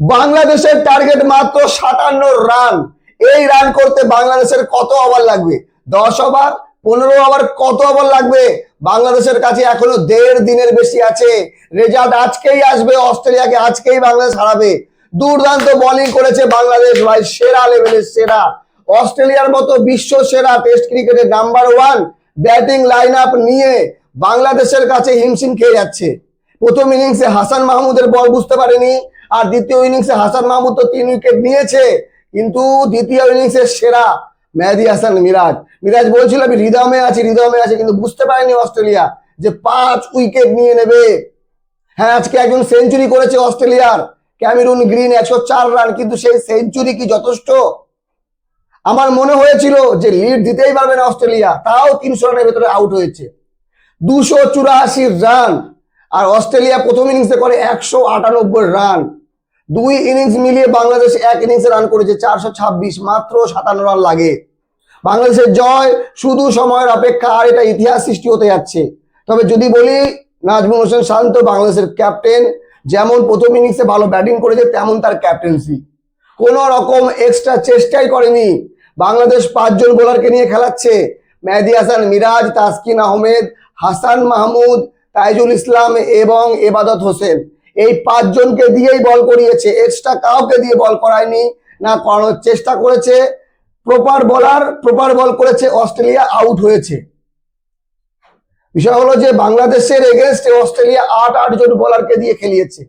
বাংলাদেশের টার্গেট মাত্র 57 রান। এই রান করতে বাংলাদেশের কত ওভার লাগবে? 10 ওভার, 15 ওভার, কত ওভার লাগবে? বাংলাদেশের কাছে এখনো 1.5 দিনের বেশি আছে। রেজাল্ট আজকেই আসবে, অস্ট্রেলিয়াকে আজকেই বাংলাদেশ হারাবে। দুর্দান্ত বোলিং করেছে বাংলাদেশ ভাই, সেরা লেভেলের সেরা। অস্ট্রেলিয়ার মতো বিশ্ব সেরা টেস্ট ক্রিকেটের নাম্বার 1 ব্যাটিং লাইন আপ নিয়ে বাংলাদেশের কাছে হিমশিম খেয়ে যাচ্ছে। প্রথম ইনিংসে হাসান মাহমুদের বল বুঝতে পারেনি, আর দ্বিতীয় ইনিংসে হাসান মাহমুদ তো 3 উইকেট নিয়েছে, কিন্তু দ্বিতীয় ইনিংসের সেরা মেহেদী হাসান মিরাজ। মিরাজ বলছিল আমি রিদমে আছি, কিন্তু বুঝতে পারেনি অস্ট্রেলিয়া যে 5 উইকেট নিয়ে নেবে। হ্যাঁ, আজকে একজন সেঞ্চুরি করেছে অস্ট্রেলিয়ার, ক্যামেরুন গ্রিন, 104 রান, কিন্তু সেই সেঞ্চুরি কি যথেষ্ট? আমার মনে হয়েছিল যে লিড দিতেই পারবে না অস্ট্রেলিয়া, তাও 300 রানের ভেতরে আউট হয়েছে। 284 রান, আর অস্ট্রেলিয়া প্রথম ইনিংসে করে 198 রান। 2 ইনিংস মিলিয়ে বাংলাদেশ এক ইনিংসে রান করেছে 426, মাত্র 57 রান লাগে। বাংলাদেশের জয় শুধু সময়ের অপেক্ষা, আর এটা ইতিহাস সৃষ্টি হতে যাচ্ছে। তবে যদি বলি, নাজমুল হোসেন শান্ত বাংলাদেশের ক্যাপ্টেন, যেমন প্রথম ইনিংসে ভালো ব্যাটিং করেছে তেমন তার ক্যাপ্টেন্সি। কোন রকম এক্সট্রা চেষ্টাই করেনি। বাংলাদেশ 5 জন বোলারকে নিয়ে খেলাচ্ছে, মেহেদী হাসান মিরাজ, তাসকিন আহমেদ, হাসান মাহমুদ, তাইজুল ইসলাম এবং এবাদত হোসেন। এই 5 জনকে দিয়েই বল করিয়েছে, এক্সট্রা কাউকে দিয়ে বল করায়নি, না করানোর চেষ্টা করেছে। প্রপার বল করেছে, অস্ট্রেলিয়া আউট হয়েছে। বিষয় হলো যে বাংলাদেশের এগেনস্টে অস্ট্রেলিয়া 8 জন বোলারকে দিয়ে খেলিয়েছে,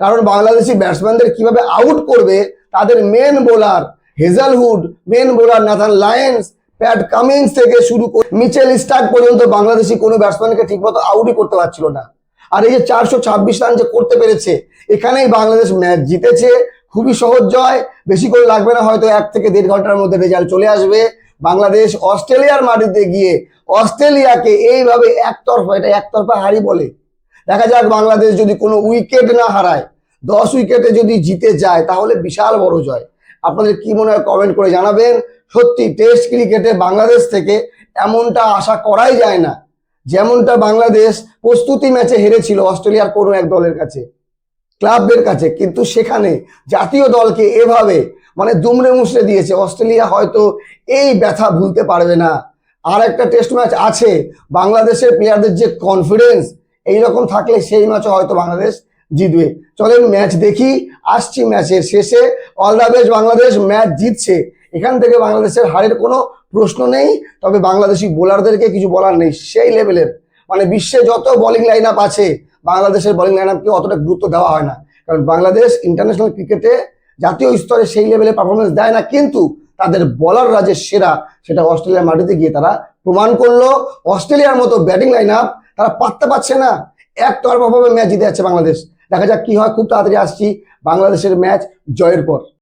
কারণ বাংলাদেশি ব্যাটসম্যানদের কিভাবে আউট করবে তাদের main bowler Hazlewood, main bowler Nathan Lyons, Pat Cummins থেকে শুরু করে মিচেল স্টার্ক পর্যন্ত বাংলাদেশি কোনো ব্যাটসম্যানকে ঠিকমতো আউটই করতে পারছিল না। আর এই যে 426 রান যে করতে পেরেছে, এখানেই বাংলাদেশ ম্যাচ জিতেছে। খুবই সহজ জয়, বেশি করে লাগবে না, হয়তো 1 থেকে 1.5 ঘন্টার মধ্যে রেজাল্ট চলে আসবে। বাংলাদেশ অস্ট্রেলিয়ার মাটিতে গিয়ে অস্ট্রেলিয়াকে এইভাবে একতরফা হারি বলে। দেখা যাক বাংলাদেশ যদি কোনো উইকেট না হারায়, 10 উইকেটে যদি জিতে যায়, তাহলে বিশাল বড় জয়। আপনাদের কি মনে হয় কমেন্ট করে জানাবেন। সত্যি টেস্ট ক্রিকেটে বাংলাদেশ থেকে এমনটা আশা করাই যায় না, যেমনটা বাংলাদেশ প্রস্তুতি ম্যাচে হেরেছিল অস্ট্রেলিয়ার কোনো এক দলের কাছে, ক্লাবদের কাছে, কিন্তু সেখানে জাতীয় দলকে এভাবে দুমড়ে মুচড়ে দিয়েছে। অস্ট্রেলিয়া হয়তো এই ব্যথা ভুলতে পারবে না। আর একটা টেস্ট ম্যাচ আছে, বাংলাদেশের প্লেয়ারদের যে কনফিডেন্স, এইরকম থাকলে সেই ম্যাচও হয়তো বাংলাদেশ জিতবে। চলেন ম্যাচ দেখি, আসছি ম্যাচের শেষে। All the best Bangladesh, match জিতছে, এখান থেকে বাংলাদেশের হারের কোনো প্রশ্ন নেই। তবে বাংলাদেশি বোলারদেরকে কিছু বলার নেই, সেই লেভেলের বিশ্বে যত বোলিং লাইন আপ আছে, বাংলাদেশের বোলিং লাইন আপকে অতটা গুরুত্ব দেওয়া হয় না, কারণ বাংলাদেশ ইন্টারন্যাশনাল ক্রিকেটে জাতীয় স্তরে সেই লেভেলে পারফরমেন্স দেয় না, কিন্তু তাদের বোলাররা যে সেরা, সেটা অস্ট্রেলিয়ার মাটিতে গিয়ে তারা প্রমাণ করলো। অস্ট্রেলিয়ার মতো ব্যাটিং লাইন আপ তারা পাত্তা পাচ্ছে না, একতরফাভাবে ম্যাচ জিতে যাচ্ছে বাংলাদেশ। দেখা যাক কি হয়। খুব তাড়াতাড়ি আসছি বাংলাদেশের ম্যাচ জয়ের পর।